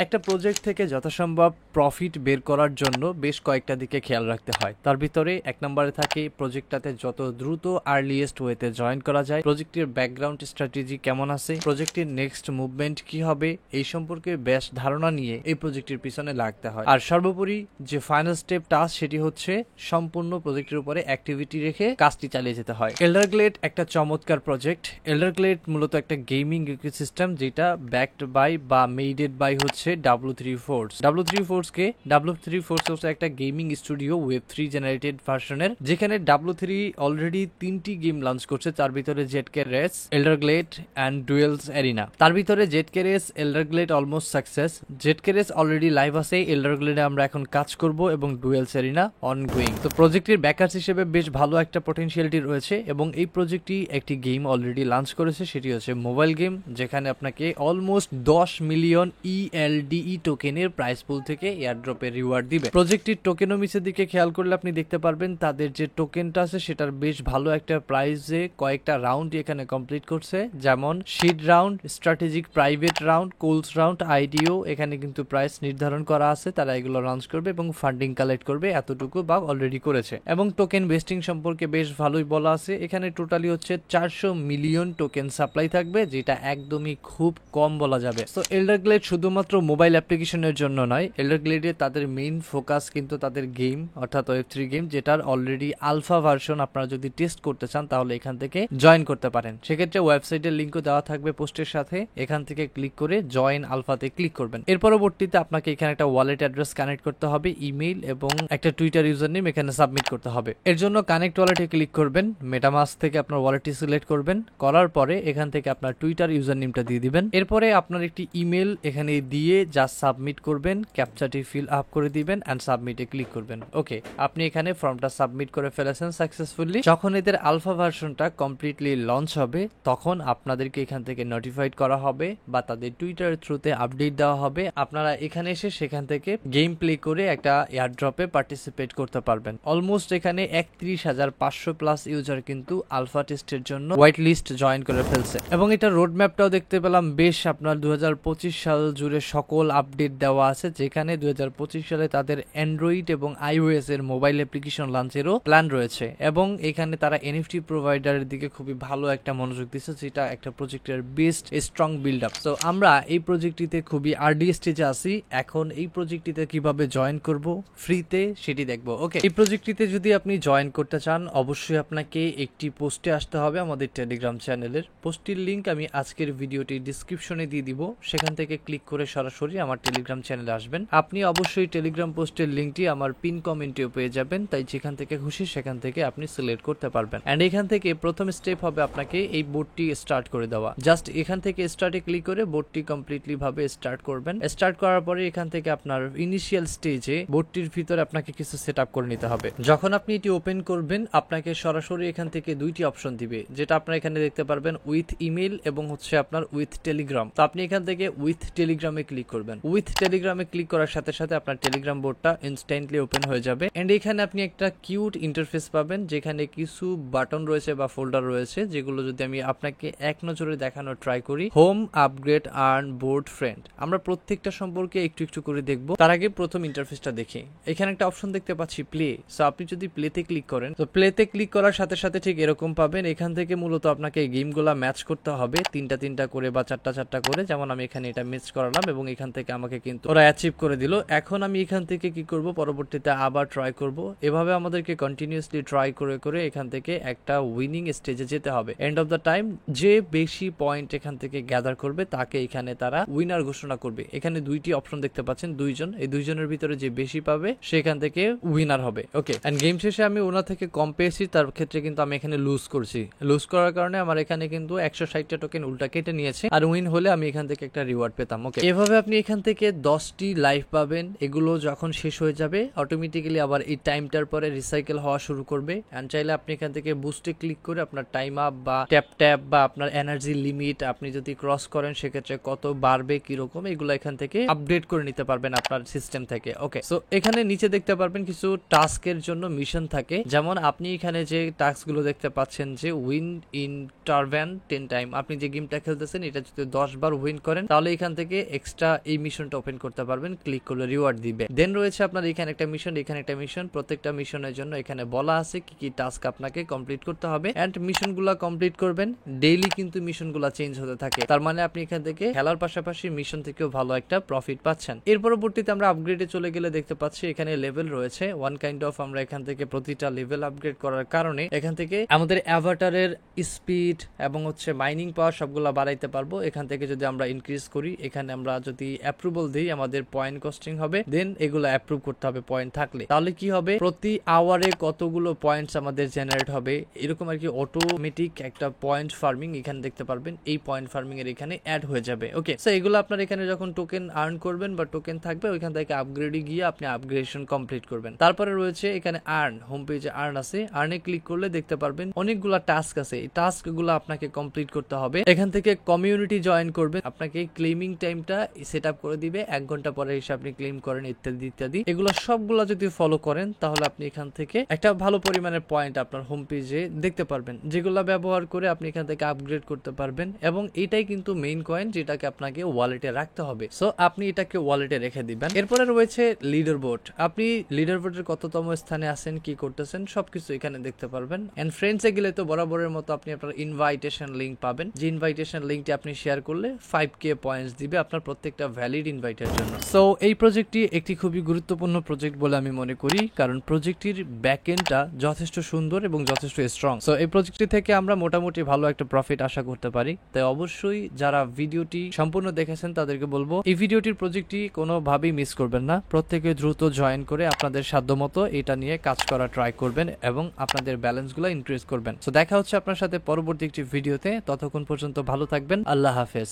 একটা প্রজেক্ট থেকে যথাসম্ভব প্রফিট বের করার জন্য বেশ কয়েকটা দিকে খেয়াল রাখতে হয়। তার ভিতরে এক নম্বরে থাকে প্রজেক্টটাতে যত দ্রুত আর্লিয়েস্ট ওয়েতে জয়েন করা যায়, প্রজেক্টের ব্যাকগ্রাউন্ড স্ট্র্যাটেজি কেমন আছে, প্রজেক্টের নেক্সট মুভমেন্ট কি হবে, এই সম্পর্কে বেশ ধারণা নিয়ে এই প্রজেক্টের পিছনে লাগতে হয়। আর সর্বোপরি যে ফাইনাল স্টেপ টাস্ক সেটি হচ্ছে সম্পূর্ণ প্রজেক্টের উপরে অ্যাক্টিভিটি রেখে কাজটি চালিয়ে যেতে হয়। এল্ডারগ্লেড একটা চমৎকার প্রজেক্ট। এল্ডারগ্লেড মূলত একটা গেমিং ইকোসিস্টেম যেটা ব্যাকড বাই বা মেডেড বাই হচ্ছে W3 Force। W3 Force কে W3 Force হচ্ছে একটা গেমিং স্টুডিও ওয়েব 3 জেনারেটেড ভার্সনের, যেখানে W3 অলরেডি 3টি গেম লঞ্চ করছে। তার ভিতরে জেটকে race, Elderglade and Duels Arena. তার ভিতরে জেটকে রেস, এল্ডারগ্লেড অলমোস্ট সাকসেস। জেটকে রেস অলরেডি লাইভ আছে, এল্ডারগ্লেডে আমরা এখন কাজ করব এবং ডুয়েলস এরিনা অনগোয়িং। তো প্রজেক্টের ব্যাকার্স হিসেবে বেশ ভালো একটা পটেনশিয়ালিটি রয়েছে এবং এই প্রজেক্টটি একটি গেম অলরেডি লঞ্চ করেছে, সেটি হচ্ছে মোবাইল গেম, যেখানে আপনাকে অলমোস্ট 10 মিলিয়ন ELDE টোকেনের প্রাইস পুল থেকে এয়ারড্রপের রিওয়ার্ড দিবে। প্রজেক্টটির টোকেনোমিক্সের দিকে খেয়াল করলে আপনি দেখতে পারবেন তাদের যে টোকেনটা আছে সেটার বেশ ভালো একটা প্রাইসে কয়েকটা রাউন্ড এখানে কমপ্লিট করছে, যেমন seed round, strategic private round, KOLs round, IDO. এখানে কিন্তু প্রাইস নির্ধারণ করা আছে, তারা এগুলো লঞ্চ করবে এবং ফান্ডিং কালেক্ট করবে, এতটুকু বা অলরেডি করেছে। এবং টোকেন বেস্টিং সম্পর্কে বেশ ভালোই বলা আছে। এখানে টোটালি হচ্ছে 400 মিলিয়ন টোকেন সাপ্লাই থাকবে, যেটা একদমই খুব কম বলা যাবে। তো এল্ডারগ্লেড শুধুমাত্র মোবাইল অ্যাপ্লিকেশনের জন্য নয়, এল্ডারগ্লেডে তাদের মেইন ফোকাস কিন্তু তাদের গেম অর্থাৎ ওয়েব 3 গেম, যেটার অলরেডি আলফা ভার্সন আপনারা যদি টেস্ট করতে চান তাহলে এখান থেকে জয়েন করতে পারেন। সেক্ষেত্রে ওয়েবসাইটের লিঙ্কও দেওয়া থাকবে পোস্টের সাথে, এখান থেকে ক্লিক করে জয়েন আলফাতে ক্লিক করবেন। এর পরবর্তীতে আপনাকে এখানে একটা ওয়ালেট অ্যাড্রেস কানেক্ট করতে হবে, ইমেইল এবং একটা টুইটার ইউজার নেম এখানে সাবমিট করতে হবে। এর জন্য কানেক্ট ওয়ালেটে ক্লিক করবেন, মেটামাস্ক থেকে আপনার ওয়ালেটটি সিলেক্ট করবেন, করার পরে এখান থেকে আপনার টুইটার ইউজার নেমটা দিয়ে দিবেন। এরপরে আপনার একটি ইমেল এখানে দিয়ে জাস্ট সাবমিট করবেন, ক্যাপচাটি ফিল আপ করে দিবেন এন্ড সাবমিটে ক্লিক করবেন। ওকে, আপনি এখানে ফর্মটা সাবমিট করে ফেলেছেন সাকসেসফুলি। যখন এদের আলফা ভার্সনটা কমপ্লিটলি লঞ্চ হবে তখন আপনাদেরকে এখান থেকে নোটিফাইড করা হবে বা তাদের টুইটার থ্রুতে আপডেট দেওয়া হবে। আপনারা এখানে এসে সেখান থেকে গেম প্লে করে একটা এয়ারড্রপে পার্টিসিপেট করতে পারবেন। অলমোস্ট এখানে 31,500 প্লাস ইউজার কিন্তু আলফা টেস্টের জন্য হোয়াইট লিস্ট জয়েন করে ফেলছে এবং এটা রোড ম্যাপটাও দেখতে পেলাম বেশ আপনার 2025 সাল জুড়ে সকল আপডেট দেওয়া আছে, যেখানে 2025 সালে তাদের অ্যান্ড্রয়েড এবং iOS এর মোবাইল অ্যাপ্লিকেশন লঞ্চেরও প্ল্যান রয়েছে এবং এখানে তারা NFT প্রোভাইডারের দিকে খুবই ভালো একটা মনোযোগ দিচ্ছে, যেটা একটা প্রজেক্টের বেস্ট স্ট্রং বিল্ড আপ। তো আমরা এই প্রজেক্টটিতে খুবই আরডি স্টেজে আছি, এখন এই প্রজেক্টটিতে কিভাবে জয়েন করব ফ্রিতে সেটি দেখবো। ওকে, এই প্রজেক্টটিতে যদি আপনি জয়েন করতে চান অবশ্যই আপনাকে একটি পোস্টে আসতে হবে আমাদের টেলিগ্রাম চ্যানেলের। পোস্টটির লিংক আমি আজকের ভিডিওটি ডিসক্রিপশনে দিয়ে দিব, সেখান থেকে ক্লিক করে সরাসরি আমার টেলিগ্রাম চ্যানেলে আসবেন। আপনি অবশ্যই টেলিগ্রাম পোস্টের লিংকটি আমার পিন কমেন্টেও পেয়ে যাবেন, তাই যেখান থেকে খুশি সেখান থেকে আপনি সিলেক্ট করতে পারবেন। এন্ড এখান থেকে প্রথম স্টেপ হবে আপনাকে এই বোর্ডটি স্টার্ট করে দেওয়া। জাস্ট এখান থেকে স্টার্টে ক্লিক করে বোর্ডটি কমপ্লিটলি ভাবে স্টার্ট করবেন। স্টার্ট করার পরে এখান থেকে আপনার ইনিশিয়াল স্টেজে বোর্ডটির ভিতরে আপনাকে কিছু সেট আপ করে নিতে হবে। যখন আপনি এটি ওপেন করবেন আপনাকে সরাসরি এখান থেকে দুইটি অপশন দিবে, যেটা আপনারা এখানে দেখতে পারবেন, উইথ ইমেল এবং হচ্ছে আপনার উইথ টেলিগ্রাম। তো আপনি এখান থেকে উইথ টেলিগ্রামে ক্লিক করবেন। উইথ টেলিগ্রামে ক্লিক করার সাথে সাথে আপনার টেলিগ্রাম বোর্ডটা ইনস্ট্যান্টলি ওপেন হয়ে যাবে এন্ড এখানে আপনি একটা কিউট ইন্টারফেস পাবেন, যেখানে কিছু বাটন রয়েছে বা ফোল্ডার রয়েছে, যেগুলো যদি আমি আপনাকে এক নজরে দেখানোর ট্রাই করি, home, upgrade, earn, board, friend, আমরা প্রত্যেকটা সম্পর্কে একটু একটু করে দেখবো। তার আগে প্রথম ইন্টারফেসটা দেখি। এখানে একটা অপশন দেখতে পাচ্ছি প্লে। সো আপনি যদি প্লেতে ক্লিক করেন, তো প্লেতে ক্লিক করার সাথে সাথে ঠিক এরকম পাবেন। এখান থেকে মূলত আপনাকে গেমগুলা ম্যাচ করতে হবে, তিনটা করে বা চারটা করে, যেমন আমি এখানে এটা ম্যাচ করালাম এবং এখান থেকে আমাকে কিন্তু ওরা অ্যাচিভ করে দিল। এখন আমি এখান থেকে কি করব, পরবর্তীতে আবার ট্রাই করব। এভাবে আমাদেরকে কন্টিনিউয়াসলি ট্রাই করে করে এখান থেকে একটা উইনিং স্টেজে যেতে হবে। এন্ড অফ দ্য টাইম যে বেশি পয়েন্ট এখান থেকে গ্যাদার করবে তাকে এখানে তারা উইনার ঘোষণা করবে। এখানে দুইটি অপশন দেখতে পাচ্ছেন, দুইজন, এই দুইজনের ভিতরে যে বেশি পাবে সেখান থেকে উইনার হবে। ওকে, এন্ড গেম শেষে আমি ওনার থেকে কম পেয়েছি, তার ক্ষেত্রে কিন্তু আমি এখানে লুজ করছি। লুজ করার কারণে আমার এখানে কিন্তু 160টা টোকেন উল্টা কেটে নিয়েছে, আর উইন হলে আমি এখান থেকে একটা রিওয়ার্ড পেতাম। ওকে, এভাবে আপনি এখান থেকে 10টি লাইফ পাবেন। এগুলো যখন শেষ হয়ে যাবে অটোমেটিক্যালি আবার এই টাইমটার পরে রিসাইকেল হওয়া শুরু করবে। এন্ড চাইলে আপনি এখান থেকে বুস্টে ক্লিক করে আপনার টাইম আপ বা ট্যাপ বা আপনার এনার্জি লিমিট আপনি যদি ক্রস করেন সেক্ষেত্রে কত বাড়বে কিরকম, এগুলো এখান থেকে আপডেট করে নিতে পারবেন আপনার সিস্টেম থেকে। ওকে, সো এখানে নিচে দেখতে পারবেন কিছু টাস্কের জন্য মিশন থাকে, যেমন আপনি এখানে যে টাস্কগুলো দেখতে পাচ্ছেন যে উইন ইন টারভ্যান 10 টাইম, আপনি যে গেমটা খেলতেছেন এটা যদি 10 বার উইন করেন তাহলে এখান থেকে এক্সট্রা একটা এই মিশনটা ওপেন করতে পারবেন, ক্লিক করলে রিওয়ার্ড দিবে। দেন রয়েছে আপনার এখানে একটা মিশন, এখানে একটা মিশন, প্রত্যেকটা মিশনের জন্য এখানে বলা আছে কি কি টাস্ক আপনাকে কমপ্লিট করতে হবে এন্ড মিশনগুলো কমপ্লিট করবেন। ডেইলি কিন্তু মিশনগুলো চেঞ্জ হতে থাকে, তার মানে আপনি এখান থেকে খেলার পাশাপাশি মিশন থেকেও ভালো একটা প্রফিট পাচ্ছেন। এর পরবর্তীতে আমরা আপগ্রেডে চলে গেলে দেখতে পাচ্ছি এখানে লেভেল রয়েছে ওয়ান কাইন্ড অফ। আমরা এখান থেকে প্রতিটা লেভেল আপগ্রেড করার কারণে এখান থেকে আমাদের অ্যাভাটারের স্পিড এবং হচ্ছে মাইনিং পাওয়ার সবগুলা বাড়াইতে পারবো। এখান থেকে যদি আমরা ইনক্রিজ করি, এখানে আমরা যদি অ্যাপ্রুভাল দিই আমাদের পয়েন্ট কস্টিং হবে, দেন এগুলো অ্যাপ্রুভ করতে হবে পয়েন্ট থাকলে। তাহলে কি হবে, প্রতি আওয়ারে কতগুলো পয়েন্টস আমাদের জেনারেট হবে এরকম আর কি অটোমেটিক একটা পয়েন্ট ফার্মিং এখানে দেখতে পারবেন। এই পয়েন্ট ফার্মিং এর এখানে অ্যাড হয়ে যাবে। ওকে, সো এগুলো আপনার এখানে যখন টোকেন আর্ন করবেন বা টোকেন থাকবে ওইখান থেকে আপগ্রেডে গিয়ে আপনি আপগ্রেডেশন কমপ্লিট করবেন। তারপরে রয়েছে এখানে আর্ন, হোম পেজে আর্ন আছে, আর্নে ক্লিক করলে দেখতে পারবেন অনেকগুলা টাস্ক আছে। এই টাস্ক গুলো আপনাকে কমপ্লিট করতে হবে। এখান থেকে কমিউনিটি জয়েন করবেন, আপনাকে ক্লেমিং টাইমটা সেট আপ করে দিবে, 1 ঘন্টা পরে এসে আপনি ক্লেম করেন ইত্যাদি ইত্যাদি। এগুলো সবগুলা যদি ফলো করেন তাহলে আপনি এখান থেকে একটা ভালো পরিমাণের পয়েন্ট আপনার হোম পেজে দেখতে পারবেন, যেগুলো ব্যবহার করে আপনি এখান থেকে আপগ্রেড করতে পারবেন। এবং এটাই কিন্তু মেইন কয়েন যেটাকে আপনাকে ওয়ালেটে রাখতে হবে। সো আপনি এটাকে ওয়ালেটে রেখে দিবেন। এরপরে রয়েছে লিডার বোর্ড। আপনি লিডার বোর্ডের কততম স্থানে আছেন, কি করতেছেন সবকিছু এখানে দেখতে পারবেন। এন্ড ফ্রেন্ডসে গেলে তো বরাবরের মতো আপনি আপনার ইনভাইটেশন লিংক পাবেন, যে ইনভাইটেশন লিংকটি আপনি শেয়ার করলে 5k পয়েন্টস দিবে আপনার প্রত্যেকটা ভ্যালিড ইনভাইটের জন্য। সো এই প্রজেক্টটি একটি খুবই গুরুত্বপূর্ণ প্রজেক্ট বলে আমি মনে করি, কারণ প্রজেক্টটির ব্যাকএন্ডটা যথেষ্ট সুন্দর এবং যথেষ্ট স্ট্রং। সো এই প্রজেক্টটি থেকে আমরা মোটামুটি ভালো একটা প্রফিট আশা করতে পারি। তাই অবশ্যই যারা ভিডিওটি সম্পূর্ণ দেখেছেন তাদেরকে বলবো এই ভিডিওটির প্রজেক্টটি কোনোভাবেই মিস করবেন না। প্রত্যেকে দ্রুত জয়েন করে আপনাদের সাধ্যমতো এটা নিয়ে কাজ করা ট্রাই করবেন এবং আপনাদের ব্যালেন্সগুলো ইনক্রিজ করবেন। সো দেখা হচ্ছে আপনার সাথে পরবর্তী একটি ভিডিওতে। ততক্ষণ পর্যন্ত ভালো থাকবেন। আল্লাহ হাফেজ।